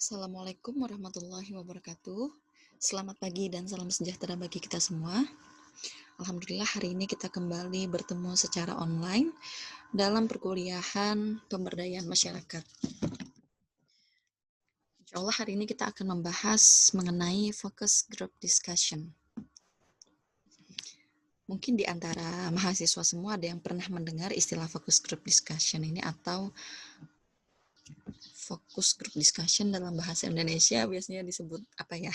Assalamualaikum warahmatullahi wabarakatuh. Selamat pagi dan salam sejahtera bagi kita semua. Alhamdulillah hari ini kita kembali bertemu secara online dalam perkuliahan pemberdayaan masyarakat. Insya Allah hari ini kita akan membahas mengenai focus group discussion. Mungkin di antara mahasiswa semua ada yang pernah mendengar istilah focus group discussion ini atau fokus group discussion dalam bahasa Indonesia biasanya disebut apa ya?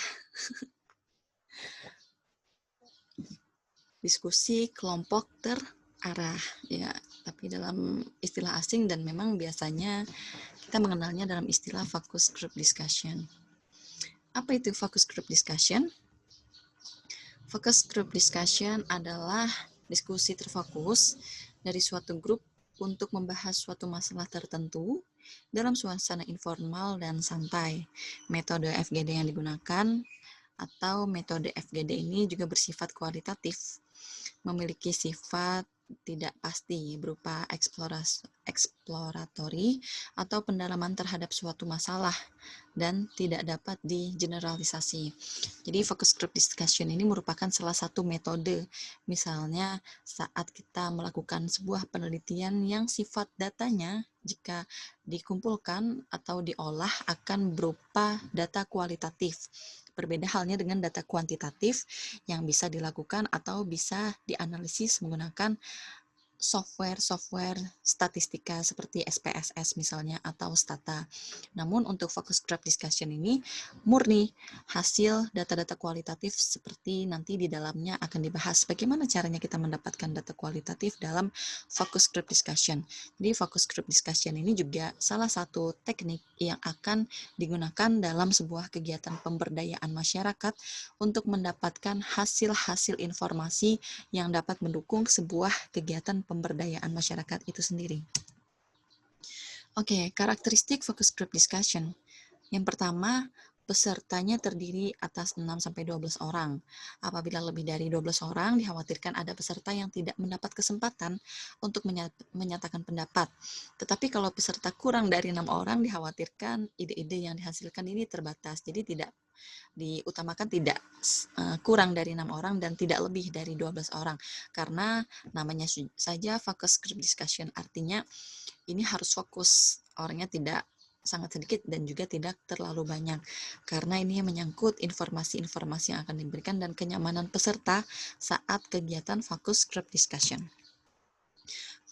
Diskusi kelompok terarah ya, tapi dalam istilah asing dan memang biasanya kita mengenalnya dalam istilah focus group discussion. Apa itu focus group discussion? Focus group discussion adalah diskusi terfokus dari suatu grup untuk membahas suatu masalah tertentu dalam suasana informal dan santai. Metode FGD yang digunakan atau metode FGD ini juga bersifat kualitatif, memiliki sifat tidak pasti berupa eksploratori atau pendalaman terhadap suatu masalah dan tidak dapat digeneralisasi. Jadi focus group discussion ini merupakan salah satu metode. Misalnya saat kita melakukan sebuah penelitian yang sifat datanya jika dikumpulkan atau diolah akan berupa data kualitatif. Berbeda halnya dengan data kuantitatif yang bisa dilakukan atau bisa dianalisis menggunakan software statistika seperti SPSS misalnya atau Stata. Namun untuk focus group discussion ini murni hasil data-data kualitatif seperti nanti di dalamnya akan dibahas bagaimana caranya kita mendapatkan data kualitatif dalam focus group discussion. Jadi focus group discussion ini juga salah satu teknik yang akan digunakan dalam sebuah kegiatan pemberdayaan masyarakat untuk mendapatkan hasil-hasil informasi yang dapat mendukung sebuah kegiatan pemberdayaan masyarakat itu sendiri. Oke, karakteristik focus group discussion. Yang pertama, pesertanya terdiri atas 6-12 orang. Apabila lebih dari 12 orang, dikhawatirkan ada peserta yang tidak mendapat kesempatan untuk menyatakan pendapat. Tetapi kalau peserta kurang dari 6 orang, dikhawatirkan ide-ide yang dihasilkan ini terbatas. Jadi tidak diutamakan tidak kurang dari 6 orang dan tidak lebih dari 12 orang. Karena namanya saja focus group discussion, artinya ini harus fokus, orangnya tidak sangat sedikit dan juga tidak terlalu banyak. Karena ini menyangkut informasi-informasi yang akan diberikan dan kenyamanan peserta saat kegiatan focus group discussion.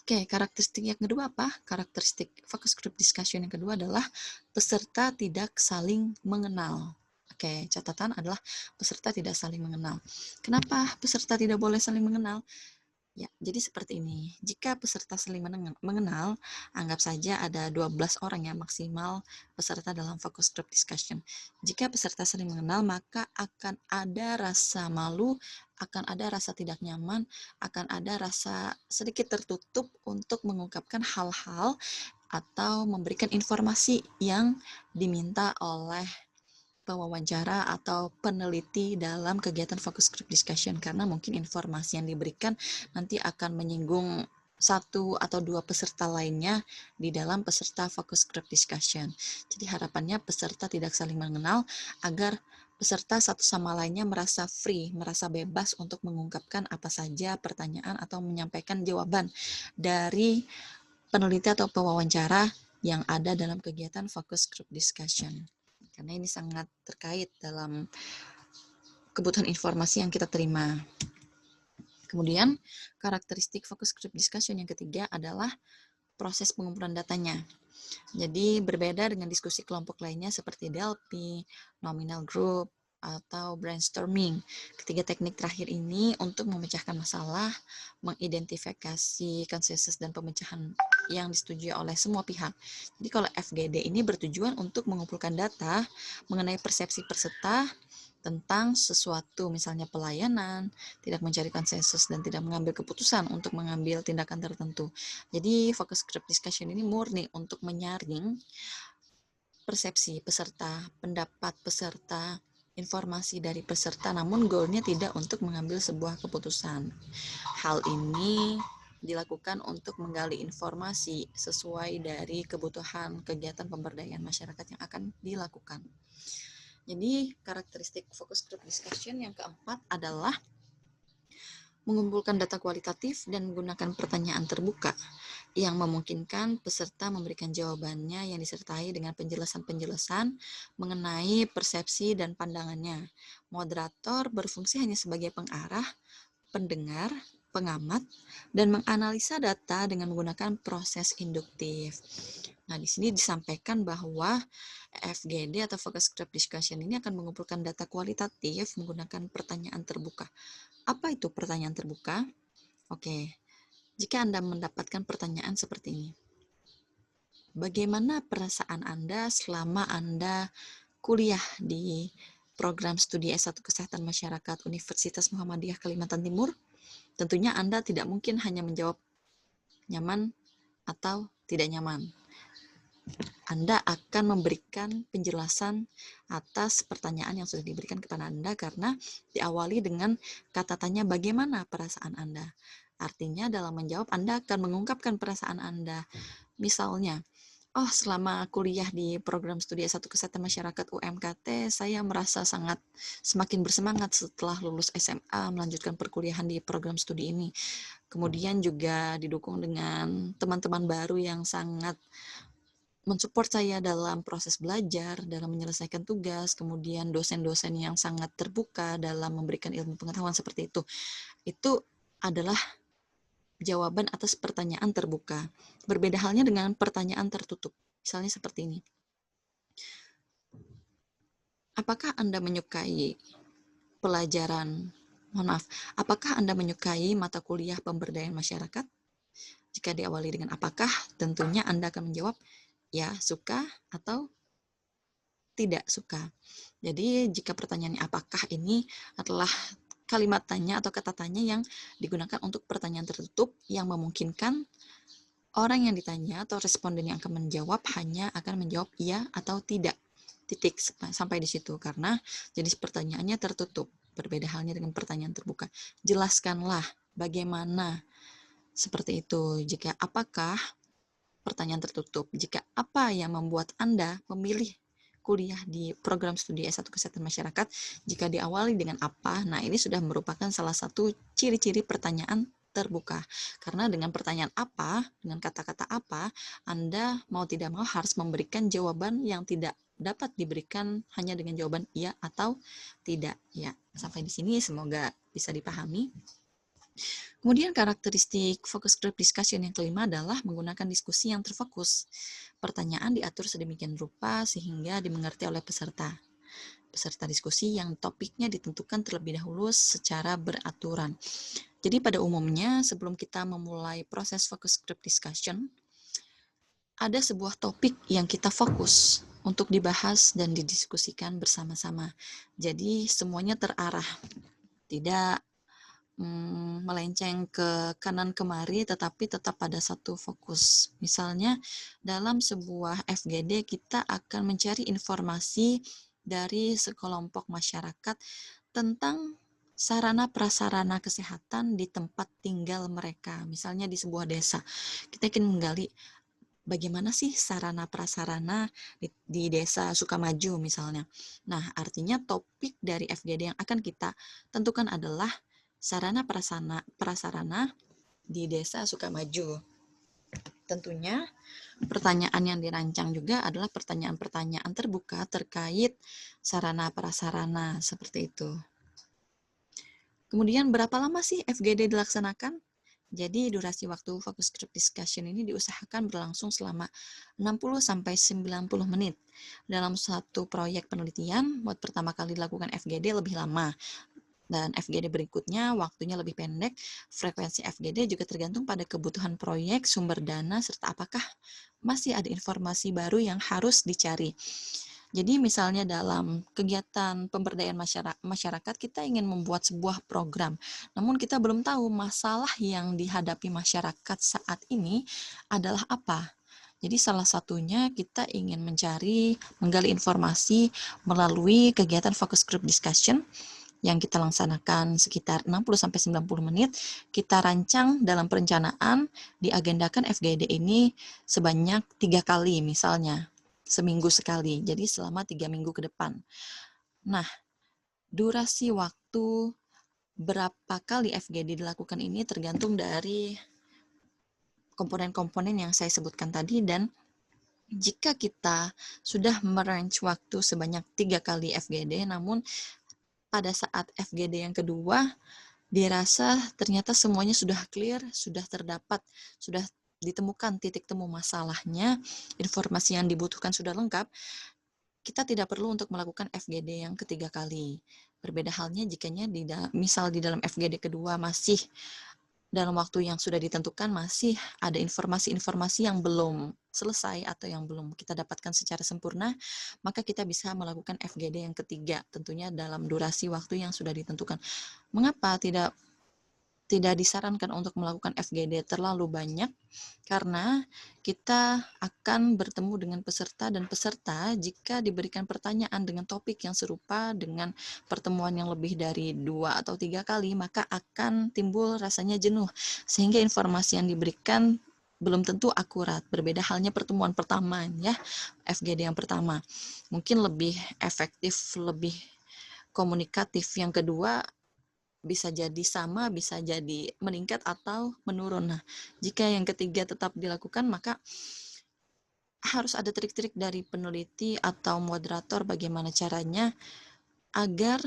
Oke, karakteristik yang kedua apa? Karakteristik focus group discussion yang kedua adalah peserta tidak saling mengenal. Oke, catatan adalah peserta tidak saling mengenal. Kenapa peserta tidak boleh saling mengenal? Ya, jadi seperti ini. Jika peserta saling mengenal, anggap saja ada 12 orang ya maksimal peserta dalam focus group discussion. Jika peserta saling mengenal, maka akan ada rasa malu, akan ada rasa tidak nyaman, akan ada rasa sedikit tertutup untuk mengungkapkan hal-hal atau memberikan informasi yang diminta oleh pewawancara atau peneliti dalam kegiatan focus group discussion, karena mungkin informasi yang diberikan nanti akan menyinggung satu atau dua peserta lainnya di dalam peserta focus group discussion. Jadi harapannya peserta tidak saling mengenal agar peserta satu sama lainnya merasa free, merasa bebas untuk mengungkapkan apa saja pertanyaan atau menyampaikan jawaban dari peneliti atau pewawancara yang ada dalam kegiatan focus group discussion. Karena ini sangat terkait dalam kebutuhan informasi yang kita terima. Kemudian, karakteristik focus group discussion yang ketiga adalah proses pengumpulan datanya. Jadi, berbeda dengan diskusi kelompok lainnya seperti DLP, nominal group, atau brainstorming. Ketiga teknik terakhir ini untuk memecahkan masalah, mengidentifikasi konsensus dan pemecahan yang disetujui oleh semua pihak. Jadi kalau FGD ini bertujuan untuk mengumpulkan data mengenai persepsi peserta tentang sesuatu, misalnya pelayanan, tidak mencari konsensus dan tidak mengambil keputusan untuk mengambil tindakan tertentu. Jadi focus group discussion ini murni untuk menyaring persepsi peserta, pendapat peserta, informasi dari peserta, namun goalnya tidak untuk mengambil sebuah keputusan. Hal ini dilakukan untuk menggali informasi sesuai dari kebutuhan kegiatan pemberdayaan masyarakat yang akan dilakukan. Jadi karakteristik focus group discussion yang keempat adalah mengumpulkan data kualitatif dan menggunakan pertanyaan terbuka yang memungkinkan peserta memberikan jawabannya yang disertai dengan penjelasan-penjelasan mengenai persepsi dan pandangannya. Moderator berfungsi hanya sebagai pengarah, pendengar, pengamat, dan menganalisa data dengan menggunakan proses induktif. Nah, di sini disampaikan bahwa FGD atau Focus Group Discussion ini akan mengumpulkan data kualitatif menggunakan pertanyaan terbuka. Apa itu pertanyaan terbuka? Oke, jika Anda mendapatkan pertanyaan seperti ini. Bagaimana perasaan Anda selama Anda kuliah di program studi S1 Kesehatan Masyarakat Universitas Muhammadiyah Kalimantan Timur? Tentunya Anda tidak mungkin hanya menjawab nyaman atau tidak nyaman. Anda akan memberikan penjelasan atas pertanyaan yang sudah diberikan kepada Anda karena diawali dengan kata tanya bagaimana perasaan Anda. Artinya dalam menjawab Anda akan mengungkapkan perasaan Anda. Misalnya, selama kuliah di program studi S1 Kesehatan Masyarakat UMKT, saya merasa sangat semakin bersemangat setelah lulus SMA melanjutkan perkuliahan di program studi ini. Kemudian juga didukung dengan teman-teman baru yang sangat mensupport saya dalam proses belajar, dalam menyelesaikan tugas, kemudian dosen-dosen yang sangat terbuka dalam memberikan ilmu pengetahuan seperti itu. Itu adalah jawaban atas pertanyaan terbuka. Berbeda halnya dengan pertanyaan tertutup. Misalnya seperti ini. Apakah Anda menyukai pelajaran, apakah Anda menyukai mata kuliah pemberdayaan masyarakat? Jika diawali dengan apakah, tentunya Anda akan menjawab, ya, suka atau tidak suka. Jadi jika pertanyaannya apakah ini adalah kalimat tanya atau kata tanya yang digunakan untuk pertanyaan tertutup yang memungkinkan orang yang ditanya atau responden yang akan menjawab hanya akan menjawab iya atau tidak. Titik sampai di situ karena jenis pertanyaannya tertutup. Berbeda halnya dengan pertanyaan terbuka. Jelaskanlah bagaimana seperti itu. Jika apakah pertanyaan tertutup. Jika apa yang membuat Anda memilih kuliah di program studi S1 Kesehatan Masyarakat, jika diawali dengan apa, nah ini sudah merupakan salah satu ciri-ciri pertanyaan terbuka. Karena dengan pertanyaan apa, dengan kata-kata apa, Anda mau tidak mau harus memberikan jawaban yang tidak dapat diberikan hanya dengan jawaban iya atau tidak. Ya, sampai di sini semoga bisa dipahami. Kemudian karakteristik focus group discussion yang kelima adalah menggunakan diskusi yang terfokus. Pertanyaan diatur sedemikian rupa sehingga dimengerti oleh peserta. Peserta diskusi yang topiknya ditentukan terlebih dahulu secara beraturan. Jadi pada umumnya sebelum kita memulai proses focus group discussion, ada sebuah topik yang kita fokus untuk dibahas dan didiskusikan bersama-sama. Jadi semuanya terarah, tidak melenceng ke kanan kemari tetapi tetap pada satu fokus. Misalnya dalam sebuah FGD kita akan mencari informasi dari sekelompok masyarakat tentang sarana prasarana kesehatan di tempat tinggal mereka. Misalnya di sebuah desa. Kita ingin menggali bagaimana sih sarana prasarana di desa Sukamaju misalnya. Nah, artinya topik dari FGD yang akan kita tentukan adalah sarana prasarana di desa Sukamaju. Tentunya pertanyaan yang dirancang juga adalah pertanyaan-pertanyaan terbuka terkait sarana prasarana seperti itu. Kemudian berapa lama sih FGD dilaksanakan? Jadi durasi waktu focus group discussion ini diusahakan berlangsung selama 60-90 menit. Dalam satu proyek penelitian, buat pertama kali dilakukan FGD lebih lama. Dan FGD berikutnya waktunya lebih pendek. Frekuensi FGD juga tergantung pada kebutuhan proyek, sumber dana, serta apakah masih ada informasi baru yang harus dicari. Jadi misalnya dalam kegiatan pemberdayaan masyarakat kita ingin membuat sebuah program, namun kita belum tahu masalah yang dihadapi masyarakat saat ini adalah apa. Jadi salah satunya kita ingin menggali informasi melalui kegiatan focus group discussion yang kita laksanakan sekitar 60-90 menit, kita rancang dalam perencanaan, diagendakan FGD ini sebanyak 3 kali misalnya, seminggu sekali, jadi selama 3 minggu ke depan. Nah, durasi waktu berapa kali FGD dilakukan ini tergantung dari komponen-komponen yang saya sebutkan tadi, dan jika kita sudah merange waktu sebanyak 3 kali FGD, namun pada saat FGD yang kedua, dirasa ternyata semuanya sudah clear, sudah terdapat, sudah ditemukan titik temu masalahnya, informasi yang dibutuhkan sudah lengkap, kita tidak perlu untuk melakukan FGD yang ketiga kali. Berbeda halnya jikanya misal di dalam FGD kedua masih dalam waktu yang sudah ditentukan masih ada informasi-informasi yang belum selesai atau yang belum kita dapatkan secara sempurna, maka kita bisa melakukan FGD yang ketiga, tentunya dalam durasi waktu yang sudah ditentukan. Mengapa tidak disarankan untuk melakukan FGD terlalu banyak? Karena kita akan bertemu dengan peserta, dan peserta jika diberikan pertanyaan dengan topik yang serupa dengan pertemuan yang lebih dari 2 atau 3 kali, maka akan timbul rasanya jenuh, sehingga informasi yang diberikan belum tentu akurat. Berbeda halnya pertemuan pertama ya, FGD yang pertama. Mungkin lebih efektif, lebih komunikatif. Yang kedua bisa jadi sama, bisa jadi meningkat atau menurun. Nah, jika yang ketiga tetap dilakukan, maka harus ada trik-trik dari peneliti atau moderator bagaimana caranya agar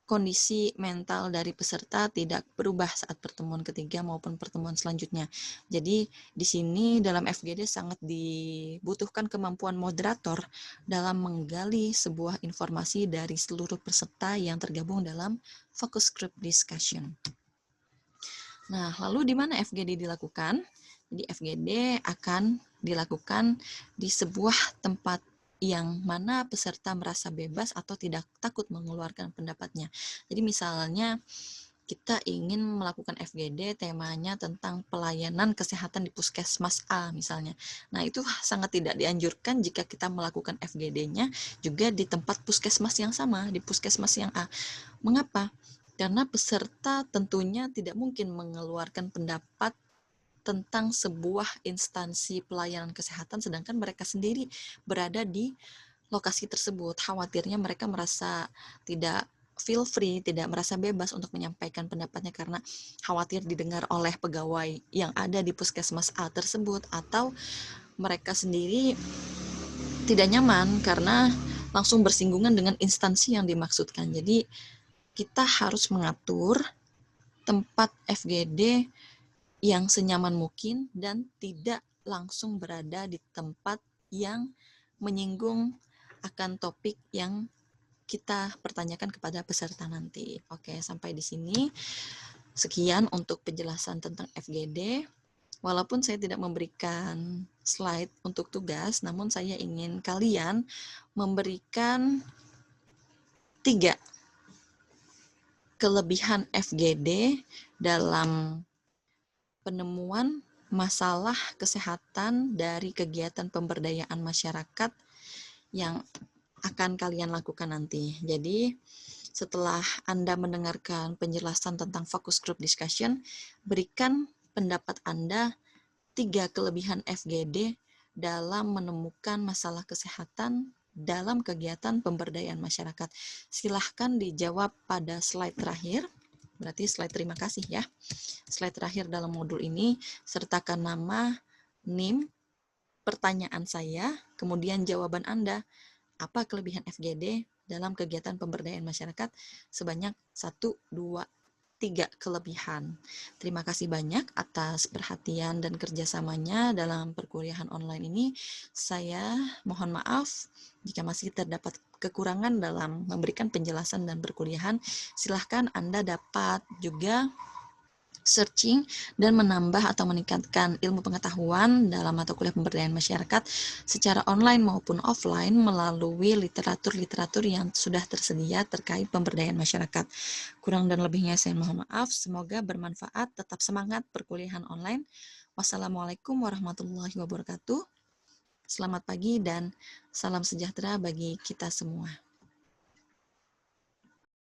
kondisi mental dari peserta tidak berubah saat pertemuan ketiga maupun pertemuan selanjutnya. Jadi di sini dalam FGD sangat dibutuhkan kemampuan moderator dalam menggali sebuah informasi dari seluruh peserta yang tergabung dalam focus group discussion. Nah, lalu di mana FGD dilakukan? Jadi FGD akan dilakukan di sebuah tempat yang mana peserta merasa bebas atau tidak takut mengeluarkan pendapatnya. Jadi misalnya kita ingin melakukan FGD, temanya tentang pelayanan kesehatan di puskesmas A misalnya. Nah, itu sangat tidak dianjurkan jika kita melakukan FGD-nya juga di tempat puskesmas yang sama, di puskesmas yang A. Mengapa? Karena peserta tentunya tidak mungkin mengeluarkan pendapat tentang sebuah instansi pelayanan kesehatan, sedangkan mereka sendiri berada di lokasi tersebut. Khawatirnya mereka merasa tidak feel free, tidak merasa bebas untuk menyampaikan pendapatnya karena khawatir didengar oleh pegawai yang ada di puskesmas A tersebut, atau mereka sendiri tidak nyaman karena langsung bersinggungan dengan instansi yang dimaksudkan. Jadi kita harus mengatur tempat FGD yang senyaman mungkin dan tidak langsung berada di tempat yang menyinggung akan topik yang kita pertanyakan kepada peserta nanti. Oke, sampai di sini. Sekian untuk penjelasan tentang FGD. Walaupun saya tidak memberikan slide untuk tugas, namun saya ingin kalian memberikan 3 kelebihan FGD dalam penemuan masalah kesehatan dari kegiatan pemberdayaan masyarakat yang akan kalian lakukan nanti. Jadi, setelah Anda mendengarkan penjelasan tentang focus group discussion, berikan pendapat Anda 3 kelebihan FGD dalam menemukan masalah kesehatan dalam kegiatan pemberdayaan masyarakat. Silahkan dijawab pada slide terakhir. Berarti slide terima kasih ya. Slide terakhir dalam modul ini, sertakan nama, NIM, pertanyaan saya, kemudian jawaban Anda. Apa kelebihan FGD dalam kegiatan pemberdayaan masyarakat? Sebanyak 1, 2, 3 kelebihan. Terima kasih banyak atas perhatian dan kerjasamanya dalam perkuliahan online ini. Saya mohon maaf jika masih terdapat kekurangan dalam memberikan penjelasan dan perkuliahan. Silahkan Anda dapat juga searching dan menambah atau meningkatkan ilmu pengetahuan dalam mata kuliah pemberdayaan masyarakat secara online maupun offline melalui literatur-literatur yang sudah tersedia terkait pemberdayaan masyarakat. Kurang dan lebihnya saya mohon maaf, semoga bermanfaat, tetap semangat perkuliahan online. Wassalamualaikum warahmatullahi wabarakatuh. Selamat pagi dan salam sejahtera bagi kita semua.